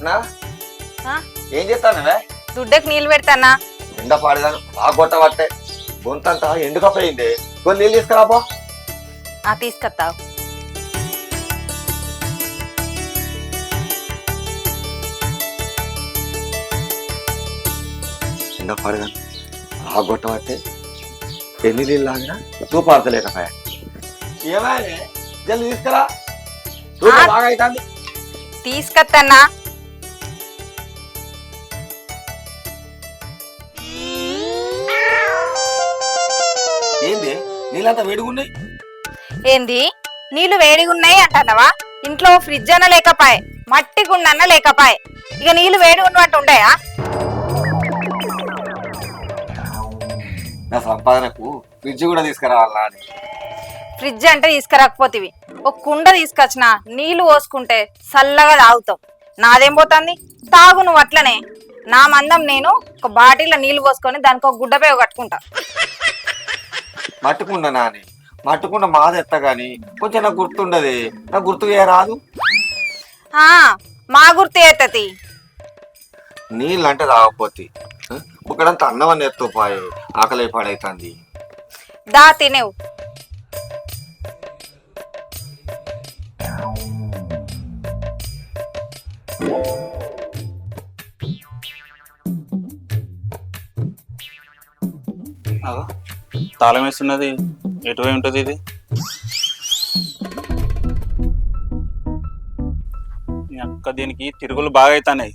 రత్న ఏం చేస్తానవే? దుడ్డకి నీళ్ళు పెడతానా? ఎండ పాడదాను బాగా కొట్టబట్టే గొంతంతా ఎండుకపోయింది. కొన్ని నీళ్ళు తీసుకురాపో. తీసుకొస్తావు. ఎండ పాడదాను బాగా కొట్టబట్టే ఎన్ని నీళ్ళు లాగినా తూపాడతలేకపోయా. ఏమైనా జల్ది తీసుకురా, బాగా అవుతుంది. తీసుకొస్తానా? ఏంది నీళ్ళంతా వేడిగున్నాయి? ఏంది నీళ్లు వేడిగున్నాయి అంటున్నావా? ఇంట్లో ఫ్రిడ్జ్ అన్న లేకపాయే, మట్టి గుండ అన్న లేకపాయే, ఇక నీళ్లు వేడి ఉన్నట్టు ఉంటాయా? నా సంపాదనకు ఫ్రిడ్జ్ కూడా తీసుకురావాలా అని. ఫ్రిడ్జ్ అంటే తీసుకురాకపోతేవి ఒక కుండ తీసుకొచ్చిన నీళ్లు పోసుకుంటే చల్లగా తాగుతావు. నాదేం పోతుంది? తాగు నువ్వు అట్లనే. నా మందం నేను ఒక బాటిల్లో నీళ్లు పోసుకొని దానికి ఒక గుడ్డపై కట్టుకుంటా. మట్టుకుండా నాని మట్టుకుండా మాదెత్త గాని కొంచెం నాకు గుర్తుండదు. నాకు గుర్తు రాదు. మా గుర్తు అవుతుంది. నీళ్ళు అంటే తాగపోతే ఒకడంతా అన్నం అని ఎత్తుపాయి, ఆకలి పాడైతుంది. దా తినేవు. తాళం వేస్తున్నది ఎటువై ఉంటుంది ఇది? అక్క దీనికి తిరుగులు బాగా అవుతున్నాయి.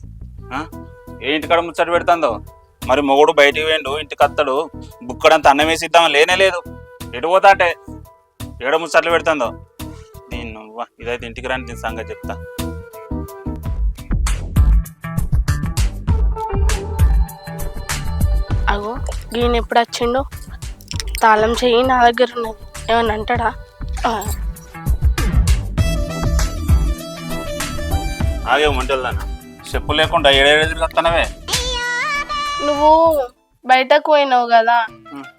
ఏ ఇంటికాడ ముచ్చట పెడుతుందో మరి. మొగుడు బయటికి వేయండు, ఇంటికి అత్తడు, బుక్కడంత అన్నం వేసి ఇద్దామని లేనే లేదు. ఎటు పోతా అంటే ఏడో ముచ్చట్లు పెడుతుందో. నేను ఇదైతే ఇంటికి రాని దీని సంగతి చెప్తా. అగో ఈయన ఎప్పుడు వచ్చిండు? తాళం చెయ్యి నా దగ్గర ఉన్నది, ఏమన్నా అంటాడా? ఆగే మంటల్దానా, చెప్పు లేకుండా ఏడేడు వస్తానవే. నువ్వు బయటకు పోయినావు కదా,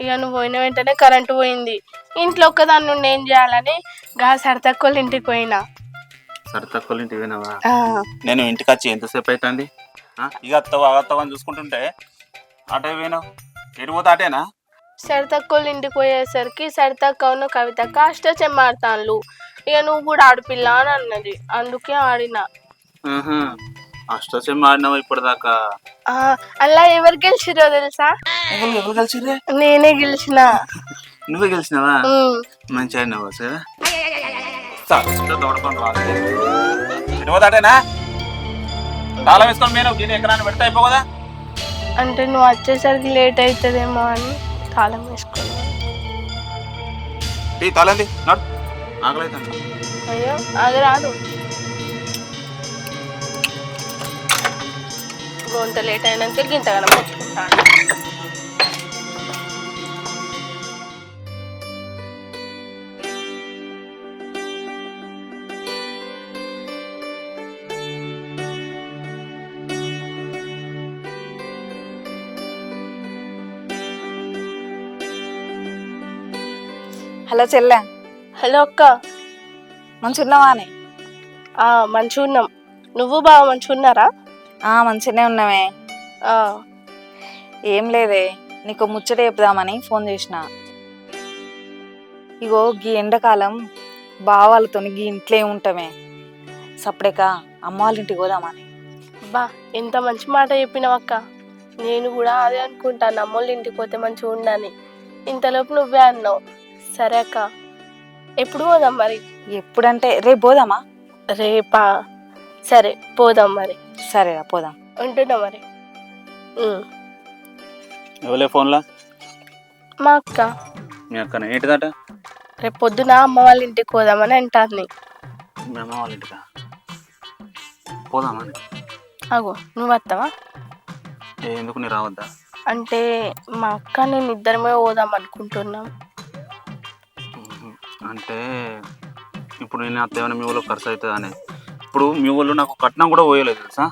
ఇక నువ్వు పోయిన వెంటనే కరెంటు పోయింది. ఇంట్లో ఒక్కదాని నుండి ఏం చేయాలని సరితక్కువ ఇంటికి పోయినా. సరితక్కువ ఇంటికి పోయినావా? నేను ఇంటికి వచ్చి ఎంతసేపు అవుతుంది? ఇక అత్తవా అని చూసుకుంటుంటే అటే పోయినావు. ఎటు పోతా అటేనా? సరితక్కువ ఇంటికి పోయేసరికి సరితక్కను కవితక్క అష్టచెమ్మ ఆడతాను. ఇక నువ్వు కూడా ఆడపిల్ల అని అన్నది, అందుకే ఆడినా. అష్టచెమ్మ ఆడినావా ఇప్పటిదాకా? అలా ఎవరు గెలిచిరో తెలుసా? ఎవరు గెలిచిరే? నేనే గెలిచిన. నువ్వే గెలిచినావా? మంచి ఆడినావా? సరే దొడకొని రాదు. ఎటు పోతా అటేనా? తాళం వేసుకొని మీరు దీని ఎకరాన్ని పెడితే అయిపో కదా. అంటే నువ్వు వచ్చేసరికి లేట్ అవుతుందేమో అని తాళం వేసుకోవాలి. తాళంది నడు, ఆకలి అవుతుంది. అయ్యో అది రాదు, కొంత లేట్ అయినాక గింతగానం పెట్టుకుంటాను. హలో చెల్లె. హలో అక్క, మంచిగున్నావా అని? మంచిగా ఉన్నాం. నువ్వు బాగా మంచిగా ఉన్నారా? మంచిగానే ఉన్నామే. ఏం లేదే, నీకు ముచ్చట చెప్దామని ఫోన్ చేసిన. ఇగో గీ ఎండాకాలం బావాళ్ళతో గీ ఇంట్లో ఉంటామే, సపడేక అమ్మ వాళ్ళ ఇంటికి పోదామని. బా ఎంత మంచి మాట చెప్పినావక్క. నేను కూడా అదే అనుకుంటాను, అమ్మోళ్ళ ఇంటికి పోతే మంచిగా ఉండని. ఇంతలోపు నువ్వే అన్నావు. సరే అక్క, ఎప్పుడు పోదాం మరి? ఎప్పుడంటే రేపు పోదామా? రేపా? సరే పోదాం మరి. సరేరా పోదాం. ఉంటున్నా మరి. ఎవలే ఫోన్లా? మా అక్క. మీ అక్కన ఏంటిదట? రేపు పొద్దున అమ్మ వాళ్ళ ఇంటికి పోదామని అంటాను. మీ అమ్మ వాళ్ళ ఇంటికా? పోదామని. అగో నువ్వు వస్తావా? ఎందుకు నీ రావద్దా? అంటే మా అక్క నేను ఇద్దరమే పోదాం అనుకుంటున్నాం. అంటే ఇప్పుడు నేను అత్తేమైనా మీ ఊళ్ళో ఖర్చు అవుతుంది అని. ఇప్పుడు మీ ఊళ్ళో నాకు కట్నం కూడా పోయలేదు తెలుసా.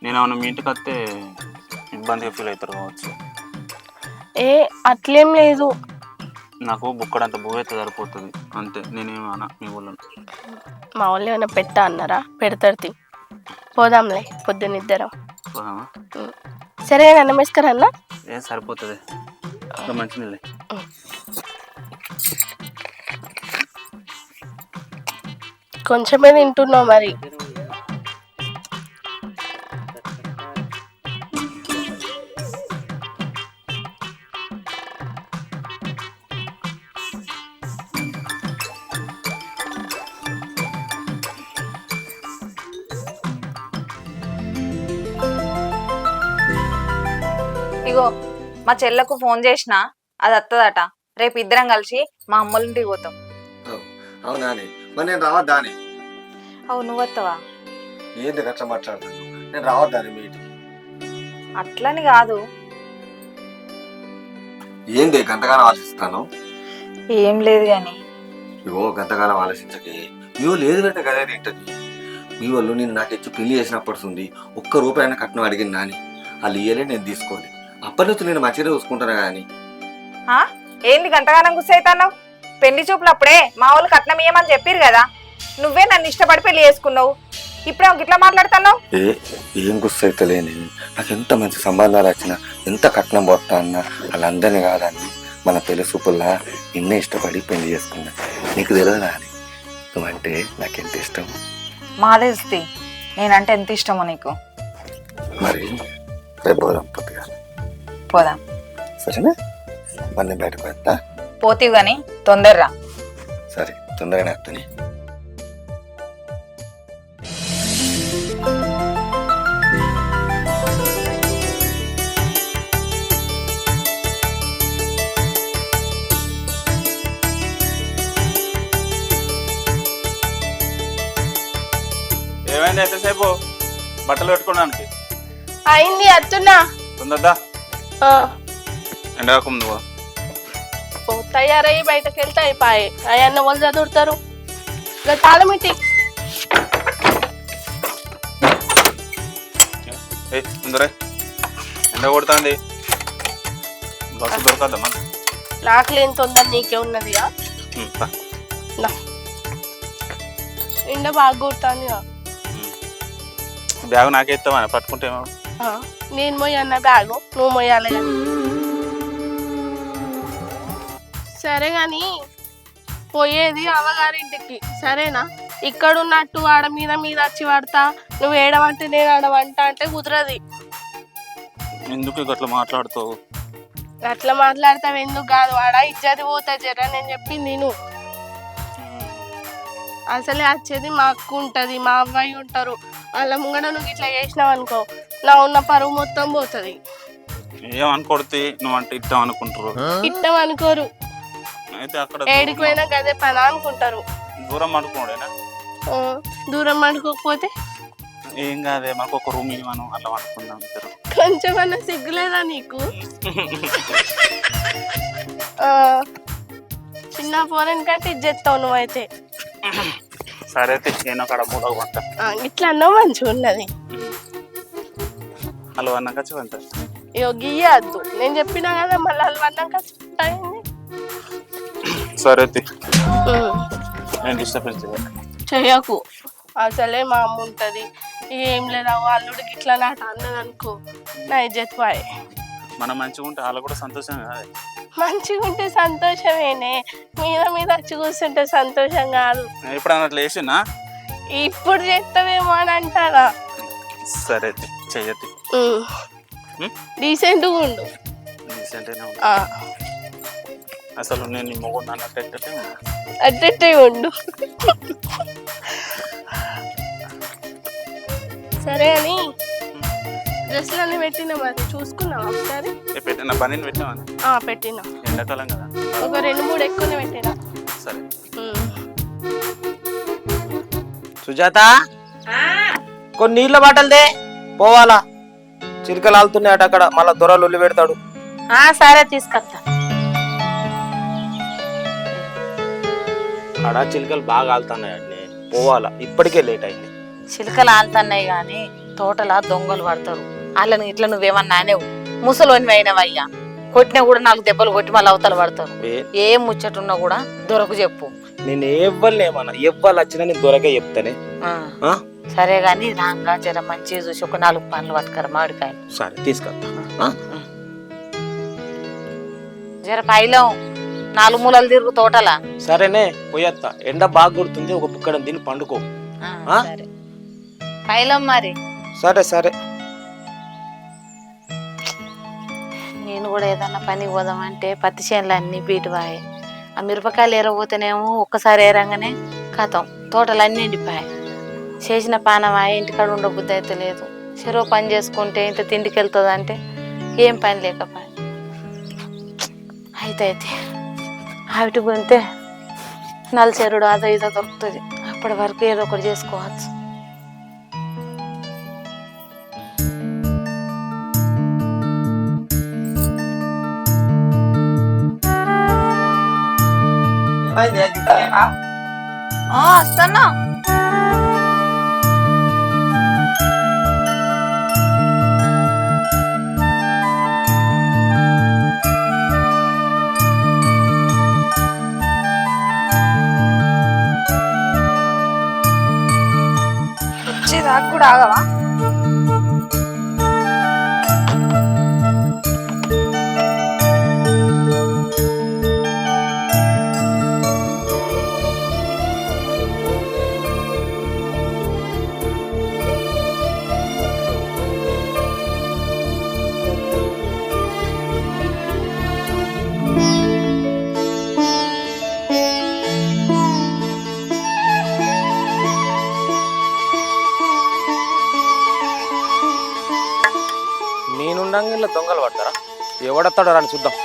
నేనేమన్నా మీ ఇంటికి వస్తే ఇబ్బందిగా ఫీల్ అవుతారు కావచ్చు. అట్లేం లేదు, నాకు బుక్కడంత భూవైతే సరిపోతుంది అంతే. నేనేమన్నా మీ ఊళ్ళో మా వాళ్ళు ఏమైనా పెట్టా అన్నారా? పెడతారు. పోదాంలే పొద్దున్నిద్దరం. పోదామా? సరే అన్నం వేసుకరా అన్న. ఏం సరిపోతుంది, మంచి నీళ్ళే. కొంచెమే తింటున్నావు మరి. ఇగో మా చెల్లకు ఫోన్ చేసిన, అది వస్తుందట. రేపు ఇద్దరం కలిసి మా అమ్మోళ్ళ ఇంటికి పోతాం. అవునా? మరి నేను రావద్దాని? అవు నువ్వు వస్తావా? ఏంటి అట్లా మాట్లాడుతాను? నేను రావద్దాని మీ ఇంటికి? అట్లని కాదు. ఏంది గంటగానం ఆలోచిస్తాను? ఏం లేదు గాని. ఇగో గంటగానం ఆలోచించకే. మీ వాళ్ళు ఏది పెట్టే కదా తింటది. మీ వాళ్ళు నేను నాకు ఇచ్చి పెళ్లి చేసినప్పుడు ₹1 కట్నం అడిగింది నాని. వాళ్ళు ఇయ్యలే, నేను తీసుకోవాలి. అప్పటి నుంచి నేను మంచిగా చూసుకుంటాను కానీ. ఏంది గంటగానం గుస్సైతున్నావు? పెళ్లి చూపులు అప్పుడే మా వాళ్ళు కట్నం ఇయ్యమని చెప్పిరు కదా. నువ్వే నన్ను ఇష్టపడి పెళ్లి చేసుకున్నావు. ఇప్పుడే ఇట్లా మాట్లాడుతున్నావు. ఏం గుస్సైతలేని, నాకు ఎంత మంచి సంబంధాలు వచ్చినా, ఎంత కట్నం పోతా అన్నా వాళ్ళందరినీ కాదని మన పెళ్లి చూపుల్లా నిన్నే ఇష్టపడి పెళ్లి చేసుకున్నా. నీకు తెలియదా అని? నువ్వంటే నాకెంత ఇష్టం. మా తెలిసి నేనంటే ఎంత ఇష్టమో నీకు. మరి రేపు పోదాం పొద్దుగా. పోదాం. సరేనా? మరి నేను బయటకు వెళ్తా. పోతీవి గాని తొందరరా. సరే, తొందరగానే వస్తాను. ఏమైంది ఎంతసేపు బట్టలు పెట్టుకోవడానికి? అయింది అత్తున్నా. తొందరదా, ఎండకు నువ్వు తయారయ్యి బయటకు వెళ్తే అయిపోయి. అవన్నీ వాళ్ళు చదువుతారు. తాళమిటి తొందర, ఎండ కొడుతుంది, బస్సు దొరకద్దమ్మా. నాకు లేని తొందర నీకే ఉన్నదిగా. ఎండ బాగా కొడుతుంది. బ్యాగ్ నాకే ఇస్తామని పట్టుకుంటే నేను మొయ్యన్న బ్యాగు, నువ్వు మొయ్యాలి. సరే గాని పోయేది అవ్వగారింటికి, సరేనా? ఇక్కడ ఉన్నట్టు ఆడ మీద మీద వచ్చి పడతా, నువ్వు ఏడవంటే నేను ఆడవంట అంటే కుదరది. ఎందుకు అట్లా మాట్లాడుతావు? అట్లా మాట్లాడతావు ఎందుకు కాదు, ఆడ ఇజ్జది పోతా జర. నేను చెప్పింది నువ్వు అసలే వచ్చేది మా అక్క ఉంటుంది, మా అబ్బాయి ఉంటారు. వాళ్ళ ముంగడ నువ్వు ఇట్లా చేసినావు అనుకో, నా ఉన్న పరువు మొత్తం పోతుంది. ఏమనుకొడితే నువ్వు అంటే ఇట్టాం అనుకుంటారు. ఇట్టం అనుకోరు, అయితే అక్కడ ఏడికి పోయినా గదే పని అనుకుంటారు. దూరం అనుకోడేనా? దూరం అనుకోకపోతే ఏం కాదే, మాకు ఒక రూమ్ ఇవ్వను అట్లా అనుకున్నాం. కొంచెం అన్నా సిగ్గులేదా నీకు? చిన్న పోరని కంటే ఇచ్చేస్తావు నువ్వైతే. సరే అయితే నేను అక్కడ 3వ గంట ఇట్లా అన్నావు మంచిగా ఉన్నది. అలా అన్నాక వంట ఇగో గీయద్దు, నేను చెప్పినా కదా మళ్ళీ అల్లు అన్నాక అయింది. సరే అయితే నేను డిస్టర్బెన్స్ చెయ్యకు. అసలే మా అమ్మ ఉంటుంది, ఏం లేదా అల్లుడికి ఇట్లా నాట అన్నది అనుకో, నా ఇజ్జత్ పాయే. మనం మంచిగా ఉంటే వాళ్ళు కూడా సంతోషం కాదు. మంచిగా ఉంటే సంతోషమేనే, మీద మీద వచ్చి కూర్చుంటే సంతోషం కాదు. ఇప్పుడు అన్నట్లు వేసినా ఇప్పుడు చేస్తావేమో అని అంటారా? సరే అయితే చెయ్యతి, డీసెంట్గా ఉండు. డీసెంట్గానే ఉండు. అసలు నేను మొగ్గు అన్నట్టు అట్టే ఉండు. సరే అని డ్రెస్లు అన్నీ పెట్టినా, మరి చూసుకున్నావా ఒకసారి? పెట్టినా పని పెట్టినామని. పెట్టినా, ఎండాకాలం కదా, ఒక 2-3 ఎక్కువనే పెట్టినా. సరే. సుజాత, కొన్ని నీళ్ళ బాటలదే పోవాలా, చిలుకలు ఆలుతున్నాయట అక్కడ, మళ్ళా దొరలు ఉల్లి పెడతాడు. సరే తీసుకొస్తా. ఆడ చిలుకలు బాగా ఆలుతున్నాయటనే, పోవాలా, ఇప్పటికే లేట్ అయింది. చిలుకలు ఆలుతున్నాయి గాని తోటలా దొంగలు పడతారు. వాళ్ళని ఇట్లా నువ్వేమన్నా అనేవు, ముసలోని అయినవయ్యా. కొట్టినా కూడా 4 దెబ్బలు కొట్టి మళ్ళీ అవతల పడతారు. ఏ- ఏం ముచ్చటున్నా కూడా దొరకు చెప్పు. నేను ఎవ్వరు ఏమన్నా ఎవ్వరు వచ్చినా నేను దొరకే చెప్తానే. ఆ, ఆ? సరే గాని రాంగా జర మంచిగా చూసి ఒక 4 పండ్లు పట్టుకరా మామిడికాయలు. సరే తీసుకొస్తా. జర పైలో 4 మూలలు తిరుగు తోటలా. సరేనే పోయేస్తా. ఎండ బాగా కొడుతుంది, ఒక బుక్కడం తిని పండుకో. ఆ, ఆ? సరే పైలో మరి సరే సరే. నేను కూడా ఏదన్నా పనికి పోదామంటే పత్తి చేనులు అన్ని బీటువాయే. ఆ మిరపకాయలు ఏరబోతేనేమో ఒక్కసారి ఏరంగానే కథం తోటలు అన్నీ ఎండిపోయాయి. చేసిన పానమాయ ఇంటికాడ ఉండబుద్ధి అయితే లేదు. చెరువు పని చేసుకుంటే ఇంత తిండికి వెళ్తుంది అంటే ఏం పని లేకపోయా. అయితే ఆవిటి పోతే నలచెరుడు అదో ఇదో దొరుకుతుంది. అప్పటి వరకు ఏదో ఒకటి చేసుకోవచ్చు. వస్తున్నా. వచ్చేదాకా కూడా ఆగవా? నేనుండంగా ఇలా దొంగలు పడతారా? ఎవడొస్తాడో రాని చూద్దాం.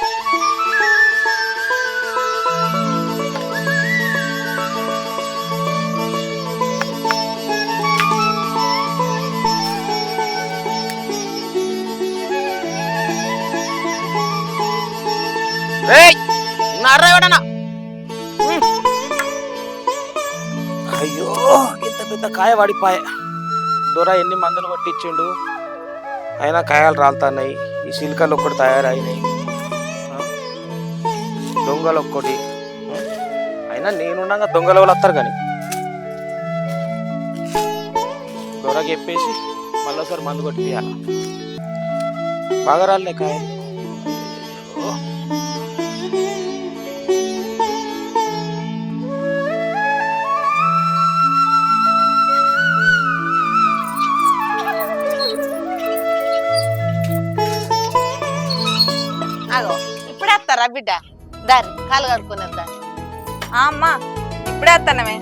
ఉన్నారా ఎవడన్నా? అయ్యో ఇంత పెద్ద కాయ పడిపాయ. దొర ఎన్ని మందులు కొట్టించిండు, అయినా కాయలు రాలుతున్నాయి. ఈ చిలుకలు ఒక్కటి తయారైనాయి, దొంగలు ఒక్కటి. అయినా నేనుండగా దొంగల వాళ్ళు వస్తారు కానీ దొరకి చెప్పేసి మళ్ళీ ఒకసారి మందు కొట్టి తీయాలి. బాగా రాలే కాయలు. అగో ఇప్పుడే వస్తారా బిడ్డ? దారి కాలు కడుక్కున్నారు దాన్ని. అమ్మా ఇప్పుడే వస్తానమే.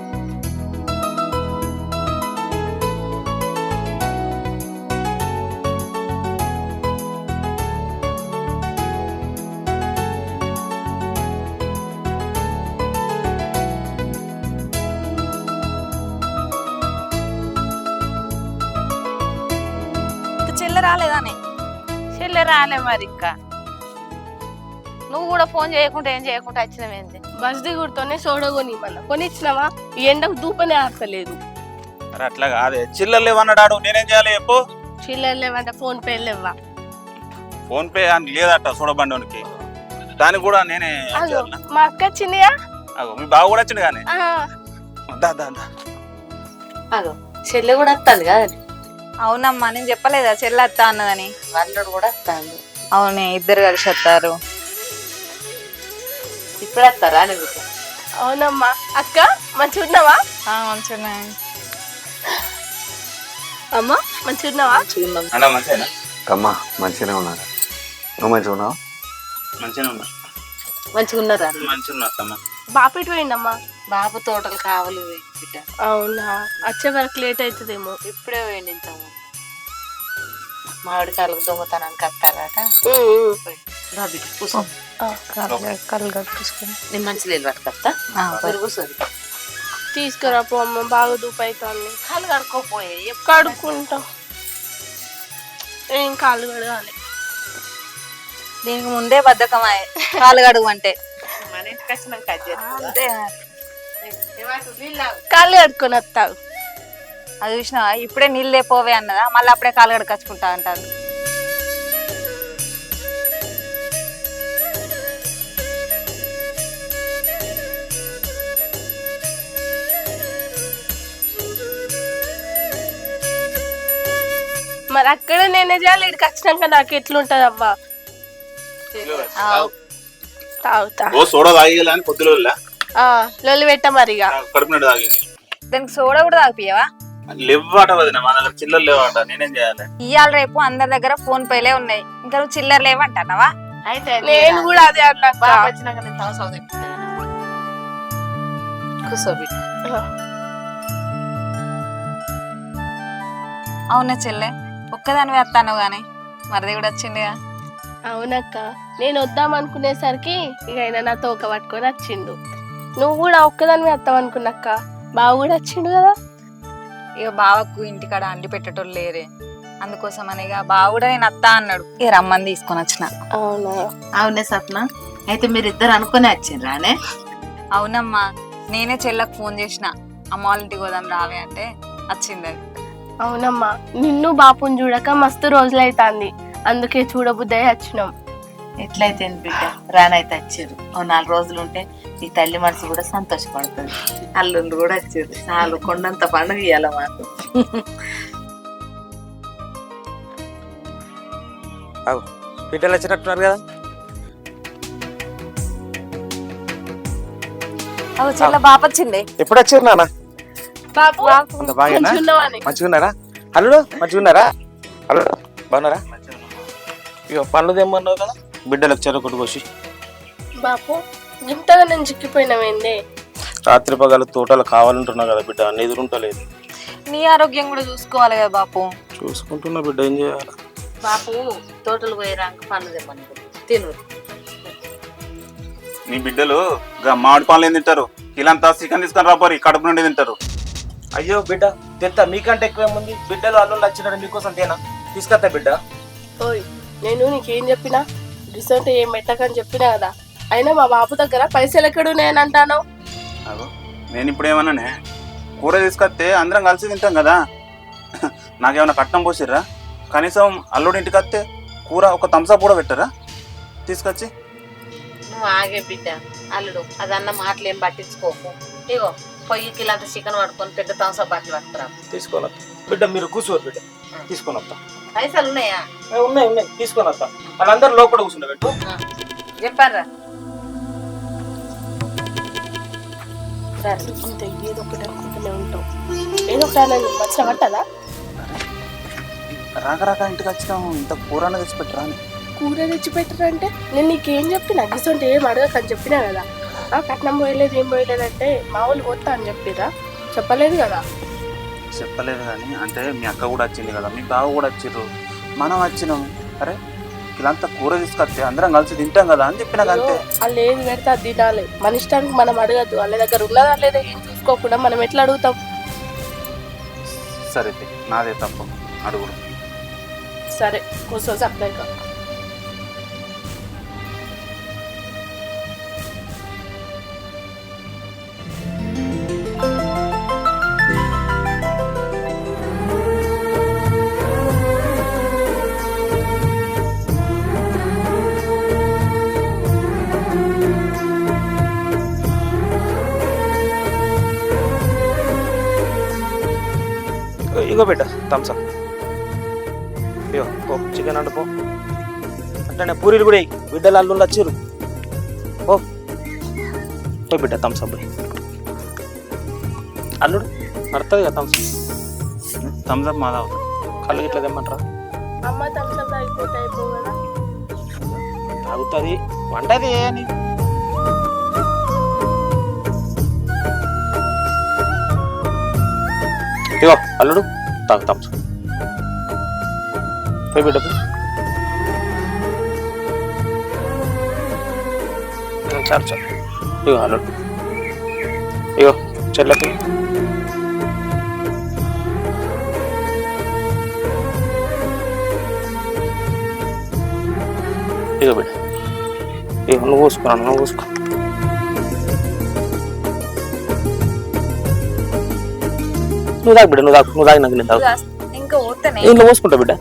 చెల్లె రాలేదానే? చెల్లె రాలే మరి ఇంకా. నువ్వు కూడా ఫోన్ చేయకుండా ఏం చేయకుండా వచ్చినవేంది? బస్ దిగుడుతోనే సోడా కొని మన కొనిచ్చినావా? ఈ ఎండకు దూపనే ఆడతలేదు. అరే అట్లా కాదే, చిల్లర లేవన్నాడు. నేనేం చేయాలి చెప్పు? చిల్లర లేవంటే ఫోన్ పే లేవా? ఫోన్ పే అని లేదట చూడబండికి. దానికి కూడా నేనే అగో చేయాలనా? మా అక్క చిన్నయా? అగో మీ బావ కూడా వచ్చింది కానీ. దా దా దా. అగో చెల్లె కూడా వస్తుంది కదా. అవునమ్మా, నేను చెప్పలేదా చెల్లె వస్తా అన్నదని? వల్లుడు కూడా వస్తాడు. అవునే, ఇద్దరు కలిసి వస్తారు. ఇప్పుడు వస్తారా నువ్వు? అవునమ్మా. అక్క మంచిగా ఉన్నావా? మంచిగా అమ్మా మంచిగా ఉన్నావా? అన్న మంచిగా కమ్మా మంచిగానే ఉన్నారు. నువ్వు మంచిగా ఉన్నావు? మంచిగా ఉన్నా. మంచిగా ఉన్నారా? మంచిగా ఉన్నా అత్తమ్మ. బాపిటి పోయిందమ్మా. బాబు తోటలు కావాలి బిడ్డ. అవునా, వచ్చే వరకు లేట్ అవుతుందేమో. ఇప్పుడే పోయింది ఇంత. మామిడికాయలకు దొంగతనానికి వస్తారట. రా బిడ్డ కూర్చో. కళ్ళు కట్టుకొని నేను మంచి నీళ్ళు పట్టుకొస్తా. మీరు కూర్చోండి. తీసుకురా పో అమ్మ, బాగా దూపు అవుతుంది. కాలు కడుక్కోపోయే. కడుక్కుంటా. ఏం కాళ్ళు కడగాలి. దీనికి ముందే బద్ధకమాయ కాలు గడుగు అంటే. మన ఇంటికి వచ్చినాక అంతే. కాళ్ళు కడుక్కొని వస్తావు. అది చూసినావా, ఇప్పుడే నీళ్ళు లేపోవే అన్నదా, మళ్ళీ అప్పుడే కాలు గడకచ్చుకుంటా అంటారు. మరి అక్కడ నేనే చేయాలి, ఇక్కడికి వచ్చినాక నాకు ఎట్లుంటది అవ్వ? తాగుతా. ఓ సోడా తాగేలా అని పొద్దులో లొల్లి పెట్ట మరిగా. కడుపునట్టు తాగింది. దానికి సోడా కూడా తాగిపియవా? లేవాట వదిన, మా దగ్గర చిల్లర లేవాట, నేనేం చేయాలి? ఇవాళ రేపు అందరి దగ్గర ఫోన్ పేలే ఉన్నాయి, ఇంకా నువ్వు చిల్లర లేవంటావా? అయితే నేను కూడా అదే అన్నా. బాగా వచ్చినాక నేను తమసా కూర్చోబెట్టి. అవునా చెల్లె, ఒక్కదాని వేస్తాను గాని మరిది కూడా వచ్చిండిగా. అవునక్క, నేను వద్దాం అనుకునేసరికి ఇక ఆయన నా తోక పట్టుకొని వచ్చిండు. నువ్వు కూడా ఒక్కదాని వస్తాం అనుకున్నాక్క, బావ కూడా వచ్చిండు కదా. ఇక బావకు ఇంటికాడ అండి పెట్టేటోళ్ళు లేరే, అందుకోసం అని ఇక బావ కూడా నేను అత్తా అన్నాడు, ఇక రమ్మని తీసుకొని వచ్చిన. అవునా? అవునే సప్న, అయితే మీరు ఇద్దరు అనుకుని వచ్చిండ్రానే? అవునమ్మా, నేనే చెల్లకు ఫోన్ చేసిన, అమ్మ వాళ్ళ ఇంటికి పోదాం రావే అంటే వచ్చింది అది. అవునమ్మా, నిన్ను బాపుని చూడక మస్తు రోజులైతాంది, అందుకే చూడబుద్దే వచ్చినాం. ఎట్లయితే బిడ్డ, రానైతే వచ్చారు. ఓ 4 రోజులు ఉంటే ఈ తల్లి మనసు కూడా సంతోషపడుతుంది. అల్లుళ్ళు కూడా వచ్చారు, చాలు కొండంత పండుగ ఇవ్వాలి మాకు. బిడ్డలు వచ్చినట్టున్నారు కదా. అవు చెల్ల బాప వచ్చిండే. ఎప్పుడు వచ్చారు నాన్న? బాపు అంత బాగా మంచిగున్నావని. మంచిగున్నారా అల్లుడు? మంచిగున్నారా అల్లుడు? బాగున్నారా? ఇక పనులు తెమ్మన్నావు కదా, బిడ్డలు వచ్చారు ఒకటి కోసి. బాపు ఇంతగా నేను చిక్కిపోయినావేందే? రాత్రి పగలు తోటలు కావాలంటున్నా కదా బిడ్డ, అన్ని ఎదురుంటలేదు. నీ ఆరోగ్యం కూడా చూసుకోవాలి కదా బాపు. చూసుకుంటున్నా బిడ్డ, ఏం చేయాలి? బాపు తోటలు పోయిరాక పనులు తెమ్మని తిను. నీ బిడ్డలు మామిడి పాలు ఏం తింటారు? ఇలాంతా చికెన్ తీసుకొని రాపోరి, కడుపు నుండి తింటారు. అయ్యో బిడ్డ తెత్తా, మీకంటే ఎక్కువేముంది? బిడ్డలు అల్లుళ్ళు వచ్చినారు మీకోసం తేనా, తీసుకొస్తా బిడ్డ. ఓయ్, నేను నీకేం చెప్పినా రిసెంట్ ఏం పెట్టకని చెప్పినా కదా, అయినా మా బాబు దగ్గర పైసలు ఎక్కడున్నాయని అంటాను. అగో నేను ఇప్పుడు ఏమన్నానే, కూర తీసుకొస్తే అందరం కలిసి తింటాం కదా. నాకేమైనా కట్నం పోసిర్రా? కనీసం అల్లుడి ఇంటికి వస్తే కూర ఒక థమ్స్అప్ కూడా పెట్టరా తీసుకొచ్చి? నువ్వు ఆగే బిడ్డ, అల్లుడు అదన్న మాటలు ఏం పట్టించుకోకు. ఇగో పొయ్యికి ఇలాంటి చికెన్ పట్టుకొని పెద్ద థమ్స్అప్ బాటిల్ పట్టుకురా. తీసుకొని వస్తా బిడ్డ, మీరు కూర్చోరు బిడ్డ, తీసుకొని వస్తా. పైసలు ఉన్నాయా? ఉన్నాయి ఉన్నాయి, తీసుకొని వస్తా. వాళ్ళందరూ లోపల కూర్చుండ పెట్టు. చెప్పారా? అంతే, ఏదో ఒకటి అనుకుంటూనే ఉంటావు. ఏదో ఒకటి అని మంచిగా పట్టదా? రాక ఇంటికి వచ్చినాము, ఇంత కూరన్న తెచ్చి పెట్టరా? కూర తెచ్చి పెట్టరంటే నేను నీకేం చెప్పినా గిసంటే ఏం అడగకని చెప్పినా కదా. కట్నం పోయలేదు ఏం పోయలేదంటే మా వాళ్ళు పోతా అని చెప్పిరా, చెప్పలేదు కదా. చెప్పలేదు కానీ అంటే మీ అక్క కూడా వచ్చింది కదా, మీ బావ కూడా వచ్చిర్రు, మనం వచ్చినాము. అరే ఇలాంతా కూర తీసుకొస్తే అందరం కలిసి తింటాం కదా అని చెప్పినా అంతే. వాళ్ళు ఏది పెడితే అది తినాలి, మన ఇష్టానికి మనం అడగద్దు. వాళ్ళ దగ్గర ఉన్నదా లేదా ఏం చూసుకోకుండా మనం ఎట్లా అడుగుతాం? సరే నాదే తప్పు, అడుగుడు. సరే కూర్చో సప్లైక. ఇగో బిడ్డ థమ్స్అప్. ఇగో పో, చికెన్ అండు పో. అంటే పూరీలు కూడా బిడ్డలు అల్లుళ్ళు వచ్చిర్రు. ఓ పో బిడ్డ, థమ్స్అప్ పోయి. అల్లుడు పడుతుంది కదా థమ్స్అప్. థమ్స్అప్ మాదా కళ్ళు ఇట్లా తెమ్మంటారా? అమ్మ తప్ప అయిపోతే అయిపో కదా. తాగుతుంది వంటది అని. ఇగో అల్లుడు తాగు థమ్స్అప్. పోయి బిడ్డ చాలు చాలు. ఇగో అల్లుడు, ఇగో చెల్లెకి. ఇగో బిడ్డ, ఇగో నువ్వు పోసుకున్నాను, నువ్వు పోసుకో. నువ్వు తాగు బిడ్డ, నువ్వు తాగినాక నేను తాగు. ఇంకా పోతేనే ఇంట్లో పోసుకుంటా బిడ్డ.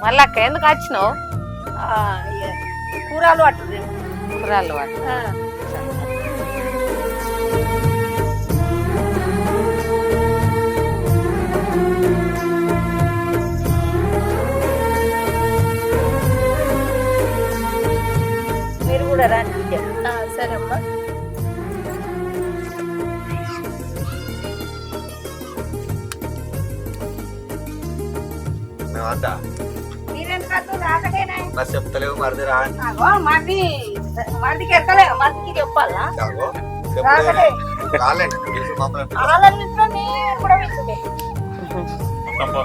మళ్ళీ అక్క ఎందుకు వచ్చినావు? కూరలు పట్టుది కూరలు వాడు. మీరు కూడా రండి. సరే అమ్మా. మేమంతా మీరెందుకు రాకటేనా? బస్ చెప్తలేవు మరిది రా అని. మందికి ఎక్కలే, మందికి చెప్పాలా? అగో, రాకటే. చెప్తే రాలేండి, పిలిచి మమ్మల్ని పిలిచి. వాళ్ళనింట్లో నేను కూడా విసుగే. మొత్తం పో.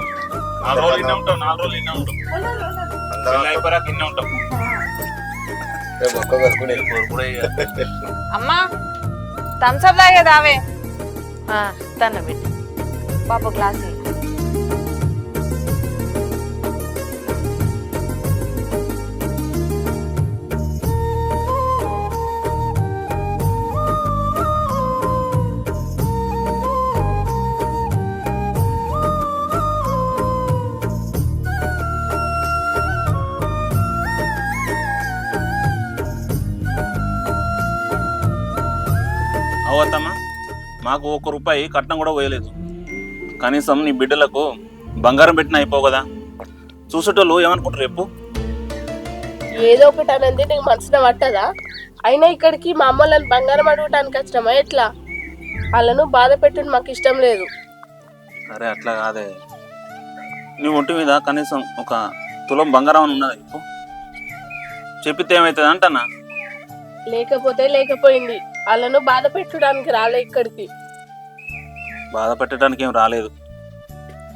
4 రోజులు ఇన్నే ఉంటాం, 4 రోజులు ఇన్నే ఉంటాం. అందరం పెళ్ళి అయిపోయాక ఇన్నే ఉంటాం. రేపు ఒక్క వరకునే. కూడా ఇక అమ్మా థమ్స్అప్ తాగేదావే తన బిడ్డ పాప గ్లాస్ అవత్తమ్మా, మాకు 1 రూపాయి కట్నం కూడా పోయలేదు. కనీసం నీ బిడ్డలకు బంగారం పెట్టిన అయిపోవు కదా. చూసేటోళ్ళు ఏమనుకుంటారు రేపు? ఏదో ఒకటి అనేది నీకు మనసున పట్టదా? అయినా ఇక్కడికి మా అమ్మలను బంగారం అడగటానికి వచ్చినామా ఎట్లా? వాళ్ళను బాధ పెట్టడం మాకు ఇష్టం లేదు. సరే అట్లా కాదే, నీ ఒంటి మీద కనీసం 1 తులం బంగారం అని ఉన్నదా ఇప్పుడు? చెప్పితే ఏమవుతుంది అంటన్నా? లేకపోతే లేకపోయింది, వాళ్ళను బాధ పెట్టడానికి రాలే ఇక్కడికి. బాధ పెట్టడానికి ఏం రాలేదు,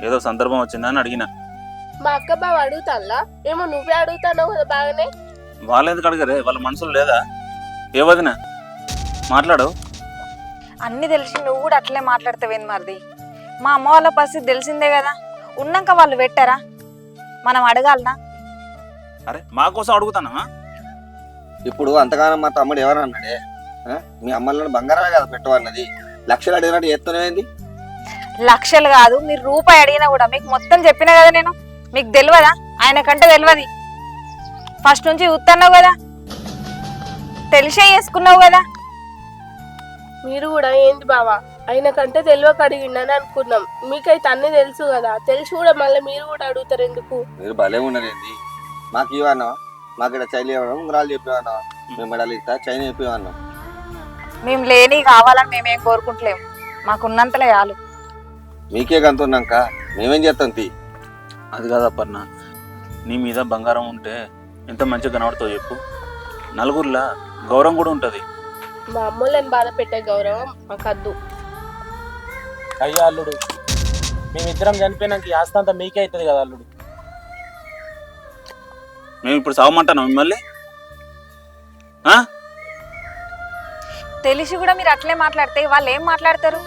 ఏదో సందర్భం వచ్చిందని అడిగిన. మా అక్క బావ అడుగుతాలా? ఏమో నువ్వే అడుగుతావు కదా బాగానే. వాళ్ళు ఎందుకు అడగరే? వాళ్ళ మనసులో లేదా? ఏ వదినా మాట్లాడు. అన్ని తెలిసి నువ్వు కూడా అట్లే మాట్లాడతావేంది మరిది? మా అమ్మ వాళ్ళ పరిస్థితి తెలిసిందే కదా, ఉన్నాక వాళ్ళు పెట్టారా? మనం అడగాలనా? అరే మా కోసం అడుగుతానా? ఇప్పుడు అంతగానం మా తమ్ముడు ఎవరు అన్నాడే? మీ అమ్మలను బంగారమే కదా పెట్టవన్నది. లక్షలు అడిగినట్టు చేస్తున్నావేంది? లక్షలు కాదు, మీరు రూపాయి అడిగినా కూడా మీకు మొత్తం చెప్పినా కదా నేను. మీకు తెలియదా? ఆయన కంటే తెలియదు. ఫస్ట్ నుంచి చూస్తున్నావు కదా, తెలిసే చేసుకున్నావు కదా. మీరు కూడా ఏంది బావా, ఆయన కంటే తెలియక అడిగిండని అనుకున్నాం. మీకైతే అన్ని తెలుసు కదా, తెలిసి కూడా మళ్ళీ మీరు కూడా అడుగుతారు ఎందుకు? మీరు భలే ఉన్నారేంది. మాకు ఇవన్నా, మాకు ఇక్కడ చైలు ఇవ్వడం ఉంగరాలు చెప్పేవన్నా, మేము మెడలు ఇస్తా చైన్ చెప్పేవన్నా. మేము లేని కావాలని మేమేం కోరుకుంటలేము, మాకున్నంతలే చాలు. మీకే గంతున్నాక మేమేం చేస్తాం తీ. అది కాదు అపర్ణ, నీ మీద బంగారం ఉంటే ఎంత మంచిగా కనబడుతావు చెప్పు. నలుగురిలా గౌరవం కూడా ఉంటుంది. మా అమ్మోళ్ళని బాధ పెట్టే గౌరవం మాకు వద్దు. అయ్యో అల్లుడు, మేమిద్దరం చనిపోయినాక ఈ ఆస్తి అంతా మీకే అవుతుంది కదా అల్లుడు. మేము ఇప్పుడు సాగమంటున్నాం మిమ్మల్ని? తెలిసి కూడా మీరు అట్లే మాట్లాడితే వాళ్ళు ఏం మాట్లాడతారు?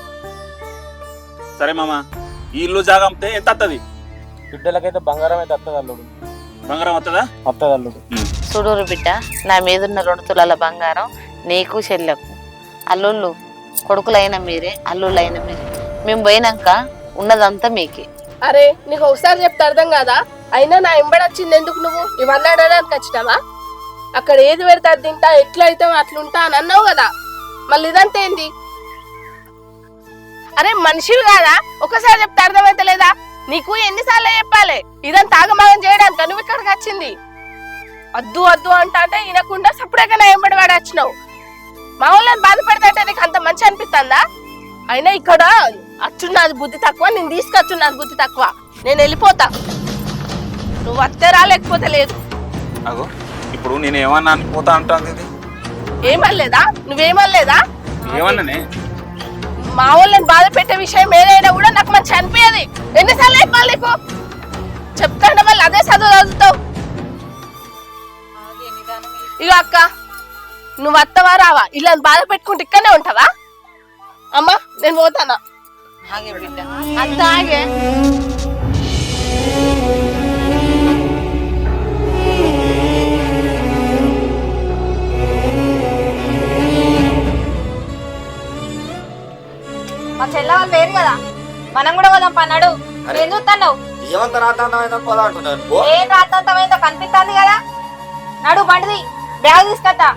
సరే మామ, ఈ ఇల్లు జాగా అమ్మితే ఎంత వస్తుంది? బిడ్డలకైతే బంగారం అయితే వస్తుంది అల్లుడు. బంగారం వస్తుందా? వస్తుంది అల్లుడు. చూడూరు బిడ్డ, నా మీదున్న 2 తులాల బంగారం నీకు చెల్లెకు. అల్లుళ్ళు కొడుకులైన మీరే, అల్లుళ్ళైన మీరే. మేము పోయినాక ఉన్నదంతా మీకే. అరే నీకు ఒకసారి చెప్తే అర్థం కాదా? అయినా నా ఎంబడి వచ్చింది ఎందుకు? నువ్వు ఇవన్నీ అడగడానికి వచ్చినావా? అక్కడ ఏది పెడితే అది తింటా, ఎట్లా అయితే అట్లుంటా అని అన్నావు కదా, మళ్ళీ ఇదంతా ఏంది? అరే మనిషివి కాదా? ఒకసారి చెప్తే అర్థమైతే లేదా? నీకు ఎన్నిసార్లు చెప్పాలి ఇదంతా ఆగమాగం చేయడానికి? నువ్వు ఇక్కడికి వచ్చింది వద్దు వద్దు అంటే వినకుండా సపరేట్గా నా ఎంబడి వాడు వచ్చినావు. మా వాళ్ళని బాధపడతాంటే నీకు అంత మంచి అనిపిస్తుందా? అయినా ఇక్కడ అచ్చున్నది బుద్ధి తక్కువ, నేను తీసుకొచ్చున్నది బుద్ధి తక్కువ. నేను వెళ్ళిపోతా, నువ్వు వస్తేరా లేకపోతే లేదు. అగో ఇప్పుడు నేను ఏమన్నా అనిపోతా అంటాను. ఇది ఏమనలేదా? నువ్వేమనలేదా? ఏమన్నానే? మా వాళ్ళని బాధ పెట్టే విషయం ఏదైనా కూడా నాకు మంచి అనిపించదు. ఎన్నిసార్లు చెప్పాలి నీకు? చెప్తాంటే వాళ్ళు అదే చదువు చదువుతావు. ఇగో అక్క, నువ్వు వస్తావా రావా? ఇలా బాధ పెట్టుకుంటే ఇక్కడనే ఉంటావా? అమ్మా నేను పోతానా? ఆగే బిడ్డ, అంత ఆగే. మా చెల్ల వాళ్ళు లేరు కదా, మనం కూడా పోదాం పన్నాడు. ఏం చూస్తున్నావు? ఏమంత రాతాంతమైందో పోదా అంటున్నాను ఏం రాత్రంతమైందో కనిపిస్తుంది కదా. నడు బండిది, బ్యాగ్ తీసుకొస్తా.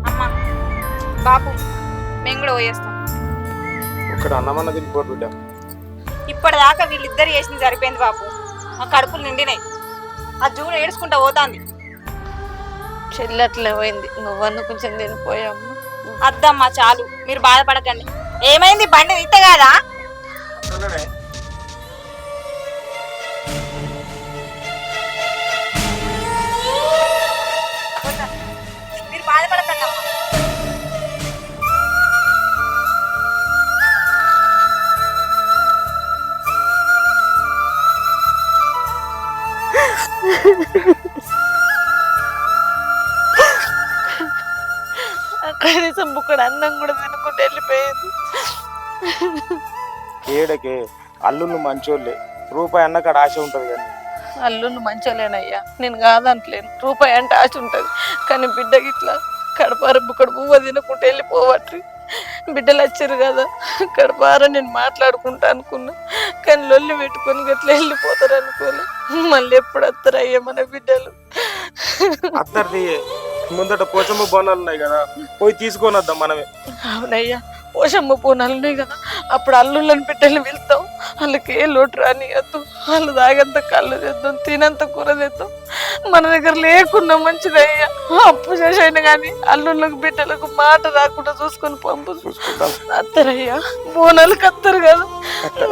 అమ్మా బాపు, మేము కూడా పోయేస్తాం. ఇక్కడ అన్నమన్న తిరిగిపోరు బిడ్డ. ఇప్పటిదాకా వీళ్ళిద్దరు చేసింది సరిపోయింది బాపు. మా కడుపులు నిండినాయి. ఆ జూను ఏడుచుకుంటా పోతాంది. చెల్లట్లే పోయింది, నువ్వన్న కొంచెం తినిపోయాము. అద్దమ్మా చాలు, మీరు బాధపడకండి. ఏమైంది, బండి తీస్తే కాదా? మీరు బాధపడకండి అమ్మా. కనీసం బుక్కడ అన్నం కూడా తినుకుంటూ వెళ్ళిపోయింది. ఏడకే అల్లుళ్ళు మంచోళ్ళే, రూపాయి అన్న కాడ ఆశ ఉంటుంది కానీ. అల్లుళ్ళు మంచోలేనయ్యా, నేను కాదంటలేను. రూపాయి అంటే ఆశ ఉంటుంది, కానీ బిడ్డకి ఇట్లా కడపార బుక్కడ పువ్వు తినకుంటూ వెళ్ళిపోవట్రి. బిడ్డలు వచ్చారు కదా, కడపార నేను మాట్లాడుకుంటా అనుకున్నా, కానీ లొల్లి పెట్టుకొని గట్లా వెళ్ళిపోతారు అనుకోలే. మళ్ళీ ఎప్పుడు వస్తారయ్యా మన బిడ్డలు? అత్తరిది ముందట పోచమ్మ బోనాలు ఉన్నాయి కదా, పోయి తీసుకొని వద్దాం మనమే. అవునయ్యా, పోషమ్మ పూనాలు ఉన్నాయి కదా, అప్పుడు అల్లుళ్ళని బిడ్డలు వెళ్తాం. వాళ్ళకి ఏ లోటు రానియద్దు, వాళ్ళు తాగంత కళ్ళు తెద్దాం, తినంత కూర తెద్దాం. మన దగ్గర లేకున్నా మంచిదయ్యా, అప్పు చేసైనా కానీ అల్లుళ్ళకు బిడ్డలకు మాట రాకుండా చూసుకొని పంపు. అత్తరయ్యా, బోనాలకు అత్తరు కదా,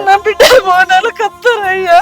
నా బిడ్డలు బోనాలకు అత్తరయ్యా.